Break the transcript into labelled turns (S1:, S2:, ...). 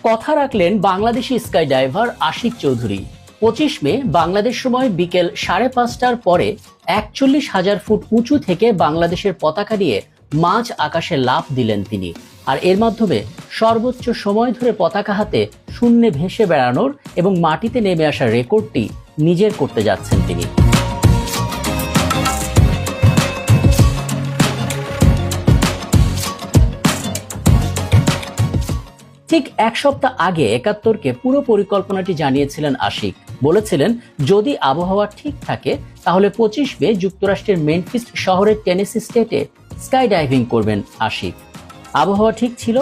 S1: কথা রাখলেন Bangladeshi sky driver Ashiq Chowdhury. 25 মে বাংলাদেশ সময় বিকেল 5:30টার পরে 41,000 ফুট উঁচু থেকে বাংলাদেশের পতাকা নিয়ে মাঝ আকাশে লাফ দিলেন তিনি। আর এর মাধ্যমে সর্বোচ্চ সময় ধরে পতাকা হাতে শূন্যে ভেসে বেড়ানোর এবং মাটিতে নেমে আসার রেকর্ডটি নিজের করতে যাচ্ছেন তিনি। ঠিক এক সপ্তাহ আগে 71কে পুরো পরিকল্পনাটি জানিয়েছিলেন আশিক। বলেছিলেন যদি আবহাওয়া ঠিক থাকে তাহলে 25 মে যুক্তরাষ্ট্রের মেমফিস শহরের টেনেসি স্টেটে স্কাই ডাইভিং করবেন আশিক। আবহাওয়া ঠিক ছিল